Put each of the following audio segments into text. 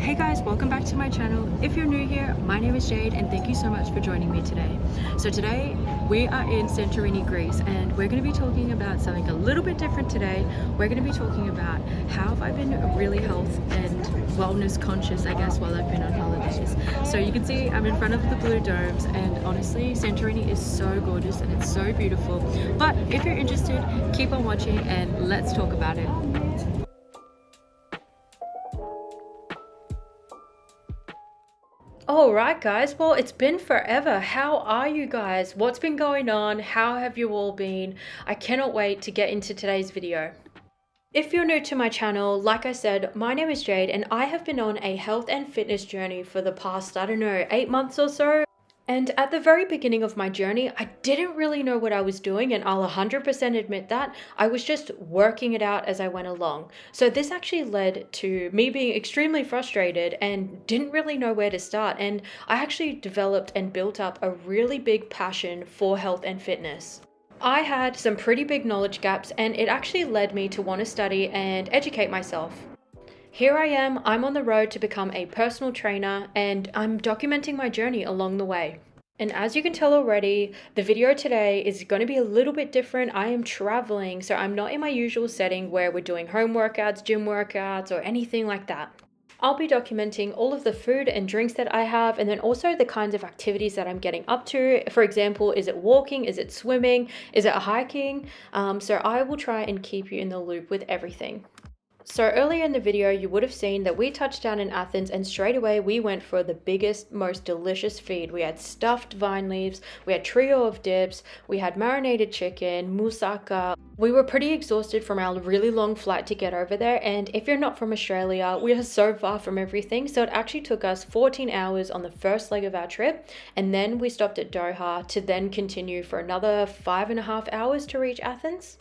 Hey guys, welcome back to my channel. If you're new here, my name is Jade and thank you so much for joining me today. So today we are in Santorini, Greece, and we're going to be talking about something a little bit different today. We're going to be talking about how have I been really health and wellness conscious, I guess, while I've been on holidays. So you can see I'm in front of the blue domes, and honestly Santorini is so gorgeous and it's so beautiful. But if you're interested, keep on watching and let's talk about it. Alright guys, well it's been forever. How are you guys? What's been going on? How have you all been? I cannot wait to get into today's video. If you're new to my channel, like I said, my name is Jade and I have been on a health and fitness journey for the past, 8 months or so. And at the very beginning of my journey, I didn't really know what I was doing, and I'll 100% admit that. I was just working it out as I went along. So this actually led to me being extremely frustrated and didn't really know where to start. And I actually developed and built up a really big passion for health and fitness. I had some pretty big knowledge gaps, and it actually led me to want to study and educate myself. Here I am, I'm on the road to become a personal trainer and I'm documenting my journey along the way. And as you can tell already, the video today is going to be a little bit different. I am traveling, so I'm not in my usual setting where we're doing home workouts, gym workouts, or anything like that. I'll be documenting all of the food and drinks that I have, and then also the kinds of activities that I'm getting up to. For example, is it walking? Is it swimming? Is it hiking? So I will try and keep you in the loop with everything. So earlier in the video, you would have seen that we touched down in Athens and straight away we went for the biggest, most delicious feed. We had stuffed vine leaves, we had trio of dips, we had marinated chicken, moussaka. We were pretty exhausted from our really long flight to get over there, and if you're not from Australia, we are so far from everything, so it actually took us 14 hours on the first leg of our trip, and then we stopped at Doha to then continue for another 5.5 hours to reach Athens.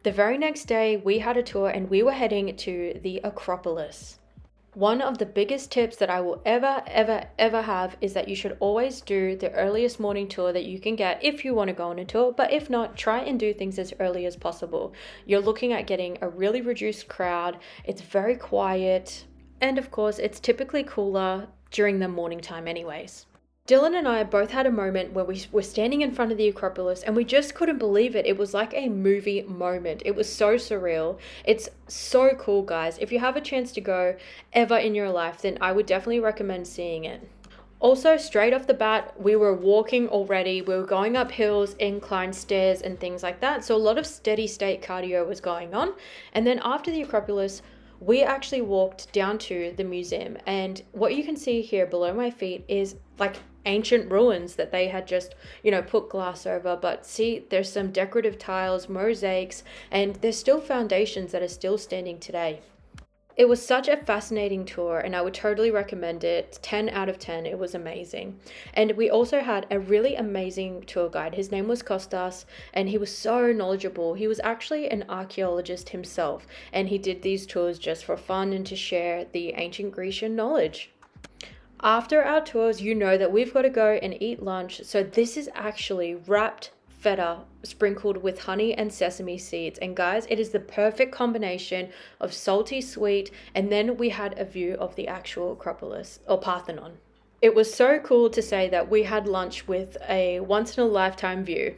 The very next day, we had a tour and we were heading to the Acropolis. One of the biggest tips that I will ever have is that you should always do the earliest morning tour that you can get if you want to go on a tour, but if not, try and do things as early as possible. You're looking at getting a really reduced crowd, it's very quiet, and of course, it's typically cooler during the morning time anyways. Dylan and I both had a moment where we were standing in front of the Acropolis and we just couldn't believe it. It was like a movie moment. It was so surreal. It's so cool, guys. If you have a chance to go ever in your life, then I would definitely recommend seeing it. Also, straight off the bat, we were walking already. We were going up hills, incline stairs, and things like that. So a lot of steady state cardio was going on. And then after the Acropolis, we actually walked down to the museum, and what you can see here below my feet is like ancient ruins that they had just, put glass over. But see, there's some decorative tiles, mosaics, and there's still foundations that are still standing today. It was such a fascinating tour and I would totally recommend it. 10 out of 10. It was amazing. And we also had a really amazing tour guide. His name was Kostas and he was so knowledgeable. He was actually an archaeologist himself and he did these tours just for fun and to share the ancient Grecian knowledge. After our tours, you know that we've got to go and eat lunch. So this is actually wrapped feta sprinkled with honey and sesame seeds, and guys, it is the perfect combination of salty sweet, and then we had a view of the actual Acropolis or Parthenon. It was so cool to say that we had lunch with a once-in-a-lifetime view.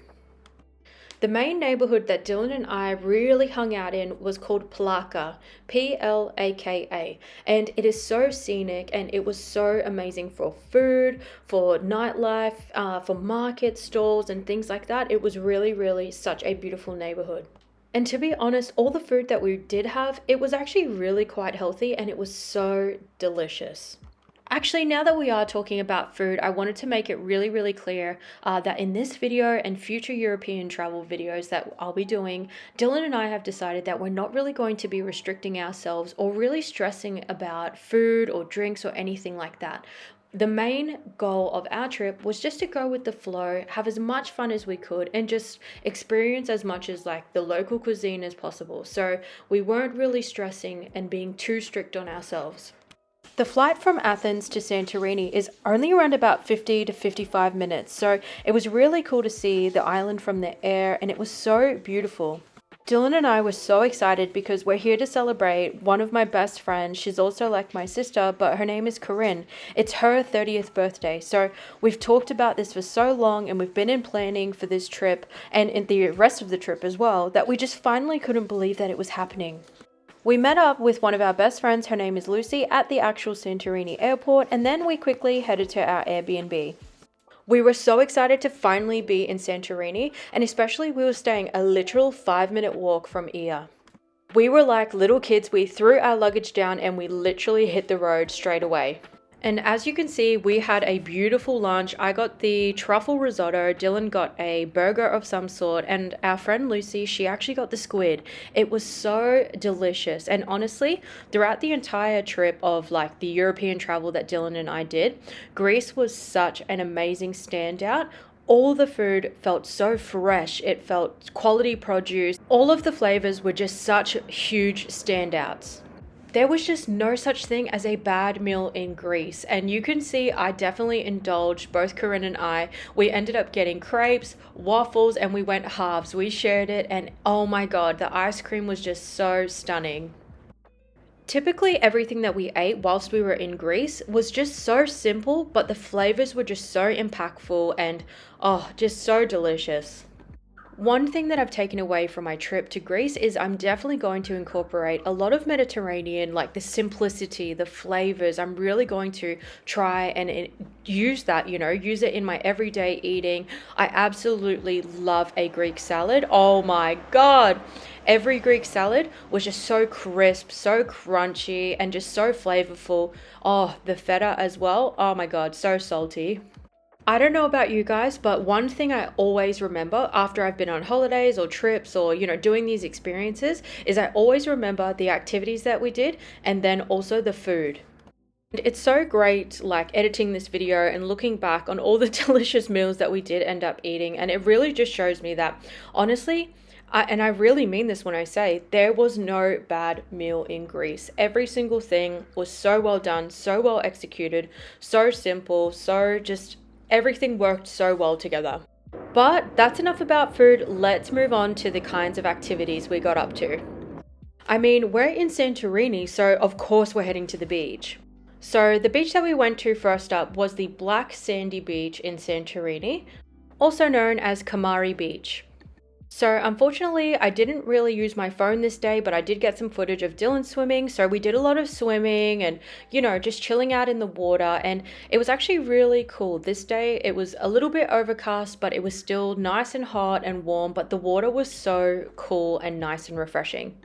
The main neighborhood that Dylan and I really hung out in was called Plaka, Plaka, and it is so scenic and it was so amazing for food, for nightlife, for market stalls and things like that. It was really such a beautiful neighborhood. And to be honest, all the food that we did have, it was actually really quite healthy and it was so delicious. Actually, now that we are talking about food, I wanted to make it really clear that in this video and future European travel videos that I'll be doing, Dylan and I have decided that we're not really going to be restricting ourselves or really stressing about food or drinks or anything like that. The main goal of our trip was just to go with the flow, have as much fun as we could, and just experience as much as like the local cuisine as possible. So we weren't really stressing and being too strict on ourselves. The flight from Athens to Santorini is only around about 50 to 55 minutes, so it was really cool to see the island from the air and it was so beautiful. Dylan and I were so excited because we're here to celebrate one of my best friends. She's also like my sister, but her name is Corinne. It's her 30th birthday. So we've talked about this for so long and we've been in planning for this trip and in the rest of the trip as well that we just finally couldn't believe that it was happening. We met up with one of our best friends, her name is Lucy, at the actual Santorini airport, and then we quickly headed to our Airbnb. We were so excited to finally be in Santorini, and especially we were staying a literal 5-minute walk from Ia. We were like little kids, we threw our luggage down and we literally hit the road straight away. And as you can see, we had a beautiful lunch. I got the truffle risotto, Dylan got a burger of some sort, and our friend Lucy, she actually got the squid. It was so delicious. And honestly, throughout the entire trip of like the European travel that Dylan and I did, Greece was such an amazing standout. All the food felt so fresh, it felt quality produce. All of the flavors were just such huge standouts. There was just no such thing as a bad meal in Greece, and you can see I definitely indulged, both Corinne and I. We ended up getting crepes, waffles, and we went halves. We shared it, and oh my god, the ice cream was just so stunning. Typically, everything that we ate whilst we were in Greece was just so simple, but the flavors were just so impactful and just so delicious. One thing that I've taken away from my trip to Greece is I'm definitely going to incorporate a lot of Mediterranean, like the simplicity, the flavors. I'm really going to try and use that, use it in my everyday eating. I absolutely love a Greek salad. Oh my God. Every Greek salad was just so crisp, so crunchy, and just so flavorful. Oh, the feta as well. Oh my God, so salty. I don't know about you guys, but one thing I always remember after I've been on holidays or trips or, doing these experiences is I always remember the activities that we did and then also the food. It's so great like editing this video and looking back on all the delicious meals that we did end up eating, and it really just shows me that honestly, and I really mean this when I say there was no bad meal in Greece. Every single thing was so well done, so well executed, so simple, so just everything worked so well together. But that's enough about food. Let's move on to the kinds of activities we got up to. I mean, we're in Santorini, so of course we're heading to the beach. So the beach that we went to first up was the Black Sandy Beach in Santorini, also known as Kamari Beach. So unfortunately, I didn't really use my phone this day, but I did get some footage of Dylan swimming. So we did a lot of swimming and, just chilling out in the water. And it was actually really cool. This day, it was a little bit overcast, but it was still nice and hot and warm. But the water was so cool and nice and refreshing.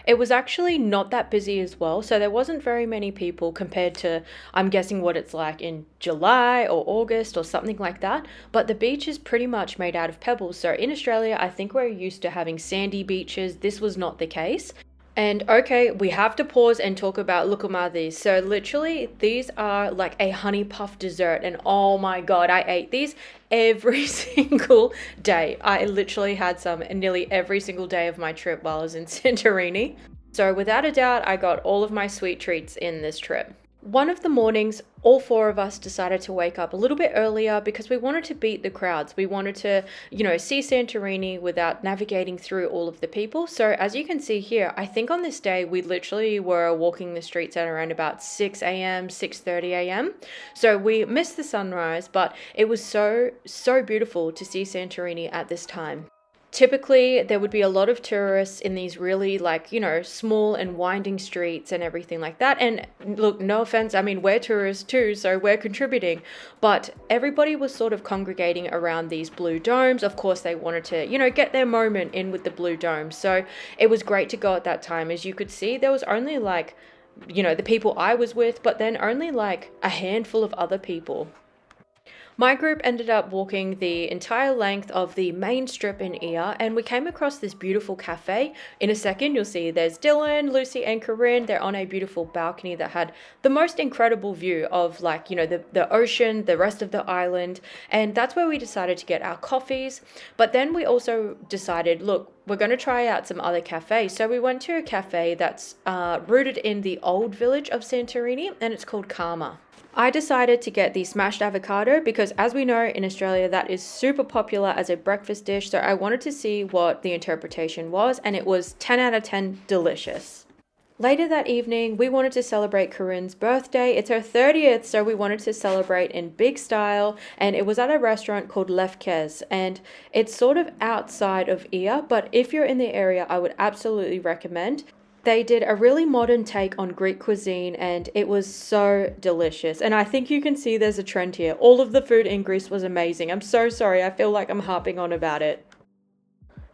It was actually not that busy as well, so there wasn't very many people compared to, I'm guessing, what it's like in July or August or something like that, but the beach is pretty much made out of pebbles. So in Australia, I think we're used to having sandy beaches. This was not the case. And okay, we have to pause and talk about lukumadis. So literally, these are like a honey puff dessert, and oh my god, I ate these every single day. I literally had some nearly every single day of my trip while I was in Santorini. So without a doubt, I got all of my sweet treats in this trip. One of the mornings, all 4 of us decided to wake up a little bit earlier because we wanted to beat the crowds. We wanted to, see Santorini without navigating through all of the people. So as you can see here, I think on this day, we literally were walking the streets at around about 6 a.m., 6:30 a.m. So we missed the sunrise, but it was so, so beautiful to see Santorini at this time. Typically, there would be a lot of tourists in these really small and winding streets and everything like that. And look, no offense, I mean, we're tourists too, so we're contributing. But everybody was sort of congregating around these blue domes. Of course, they wanted to, get their moment in with the blue domes. So it was great to go at that time. As you could see, there was only the people I was with, but then only a handful of other people. My group ended up walking the entire length of the main strip in Ia, and we came across this beautiful cafe. In a second, you'll see there's Dylan, Lucy, and Corinne. They're on a beautiful balcony that had the most incredible view of the ocean, the rest of the island, and that's where we decided to get our coffees. But then we also decided, look, we're going to try out some other cafes. So we went to a cafe that's rooted in the old village of Santorini, and it's called Karma. I decided to get the smashed avocado because because as we know in Australia, that is super popular as a breakfast dish. So I wanted to see what the interpretation was, and it was 10 out of 10 delicious. Later that evening, we wanted to celebrate Corinne's birthday. It's her 30th, so we wanted to celebrate in big style, and it was at a restaurant called Lefkes, and it's sort of outside of Ia, but if you're in the area, I would absolutely recommend. They did a really modern take on Greek cuisine, and it was so delicious. And I think you can see there's a trend here. All of the food in Greece was amazing. I'm so sorry, I feel like I'm harping on about it.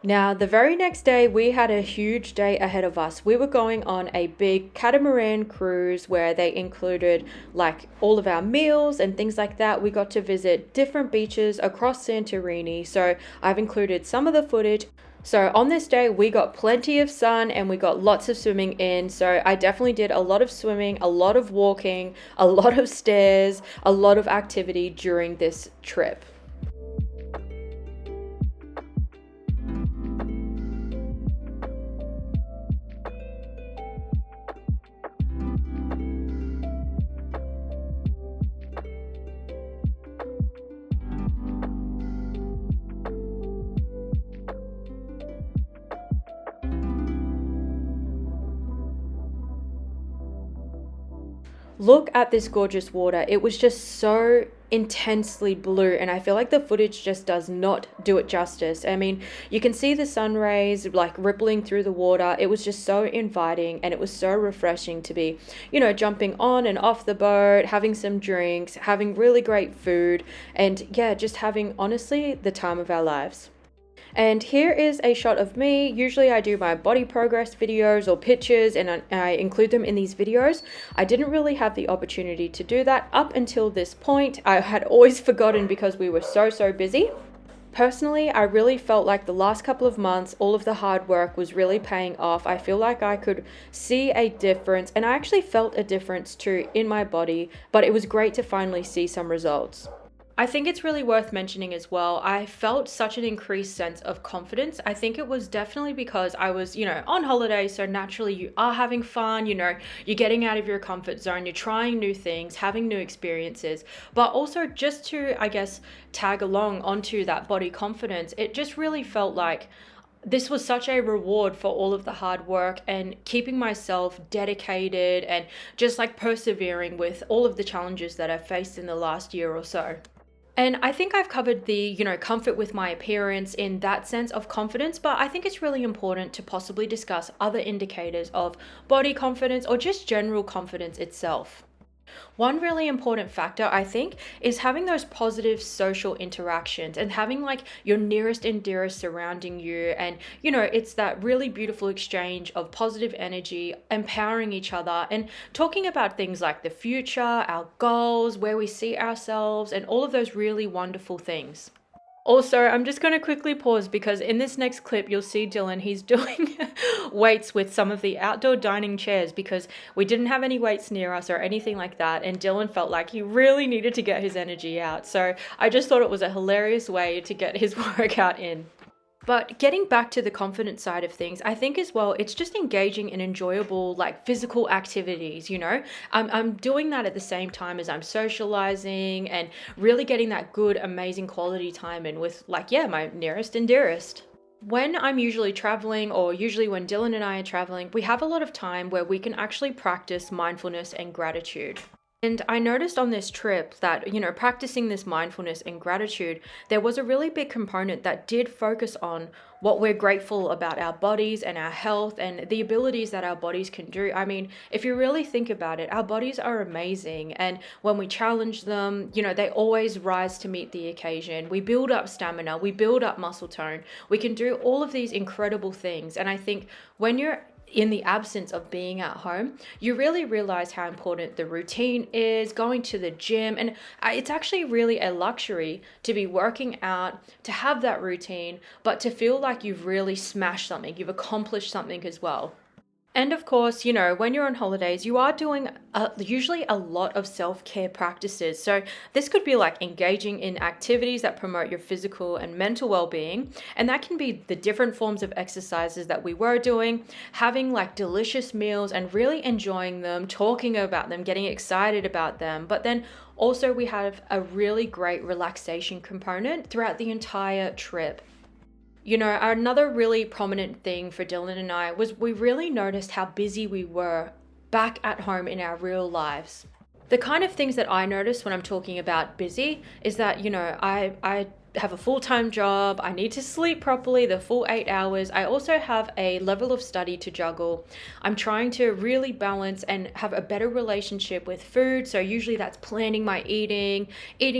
Now, the very next day, we had a huge day ahead of us. We were going on a big catamaran cruise where they included like all of our meals and things like that. We got to visit different beaches across Santorini. So I've included some of the footage. So on this day, we got plenty of sun and we got lots of swimming in. So I definitely did a lot of swimming, a lot of walking, a lot of stairs, a lot of activity during this trip. Look at this gorgeous water. It was just so intensely blue, and I feel like the footage just does not do it justice. I mean, you can see the sun rays like rippling through the water. It was just so inviting, and it was so refreshing to be, jumping on and off the boat, having some drinks, having really great food, and yeah, just having honestly the time of our lives. And here is a shot of me. Usually I do my body progress videos or pictures and I include them in these videos. I didn't really have the opportunity to do that up until this point. I had always forgotten because we were so busy. Personally, I really felt like the last couple of months, all of the hard work was really paying off. I feel like I could see a difference, and I actually felt a difference too in my body, but it was great to finally see some results. I think it's really worth mentioning as well. I felt such an increased sense of confidence. I think it was definitely because I was, on holiday. So naturally you are having fun, you're getting out of your comfort zone, you're trying new things, having new experiences, but also just to, I guess, tag along onto that body confidence. It just really felt like this was such a reward for all of the hard work and keeping myself dedicated and just like persevering with all of the challenges that I've faced in the last year or so. And I think I've covered the, comfort with my appearance in that sense of confidence, but I think it's really important to possibly discuss other indicators of body confidence or just general confidence itself. One really important factor, I think, is having those positive social interactions and having like your nearest and dearest surrounding you. And, it's that really beautiful exchange of positive energy, empowering each other and talking about things like the future, our goals, where we see ourselves, and all of those really wonderful things. Also, I'm just going to quickly pause because in this next clip, you'll see Dylan, he's doing weights with some of the outdoor dining chairs because we didn't have any weights near us or anything like that. And Dylan felt like he really needed to get his energy out. So I just thought it was a hilarious way to get his workout in. But getting back to the confidence side of things, I think as well, it's just engaging in enjoyable, like physical activities, I'm doing that at the same time as I'm socializing and really getting that good, amazing quality time in with my nearest and dearest. When I'm usually traveling, or usually when Dylan and I are traveling, we have a lot of time where we can actually practice mindfulness and gratitude. And I noticed on this trip that, practicing this mindfulness and gratitude, there was a really big component that did focus on what we're grateful about our bodies and our health and the abilities that our bodies can do. I mean, if you really think about it, our bodies are amazing. And when we challenge them, they always rise to meet the occasion. We build up stamina, we build up muscle tone. We can do all of these incredible things. And I think when you're in the absence of being at home, you really realize how important the routine is, going to the gym. And it's actually really a luxury to be working out, to have that routine, but to feel like you've really smashed something, you've accomplished something as well. And of course, when you're on holidays, you are doing usually a lot of self care practices. So, this could be like engaging in activities that promote your physical and mental well being. And that can be the different forms of exercises that we were doing, having like delicious meals and really enjoying them, talking about them, getting excited about them. But then also, we have a really great relaxation component throughout the entire trip. Another really prominent thing for Dylan and I was we really noticed how busy we were back at home in our real lives. The kind of things that I notice when I'm talking about busy is that, I have a full-time job. I need to sleep properly, the full 8 hours. I also have a level of study to juggle. I'm trying to really balance and have a better relationship with food. So usually that's planning my eating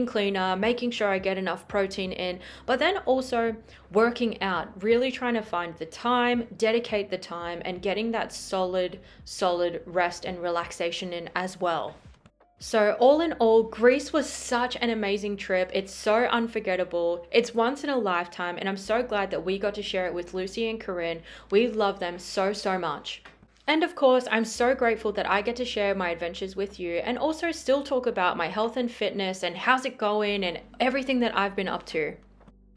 cleaner, making sure I get enough protein in, but then also working out, really trying to find the time, dedicate the time, and getting that solid rest and relaxation in as well. So all in all, Greece was such an amazing trip. It's so unforgettable. It's once in a lifetime, and I'm so glad that we got to share it with Lucy and Corinne. We love them so much. And of course, I'm so grateful that I get to share my adventures with you and also still talk about my health and fitness and how's it going and everything that I've been up to.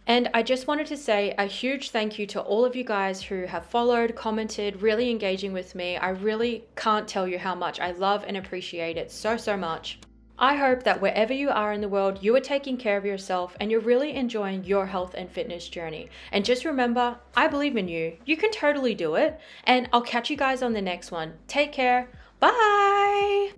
And I just wanted to say a huge thank you to all of you guys who have followed, commented, really engaging with me. I really can't tell you how much I love and appreciate it so much. I hope that wherever you are in the world, you are taking care of yourself and you're really enjoying your health and fitness journey. And just remember, I believe in you. You can totally do it. And I'll catch you guys on the next one. Take care. Bye.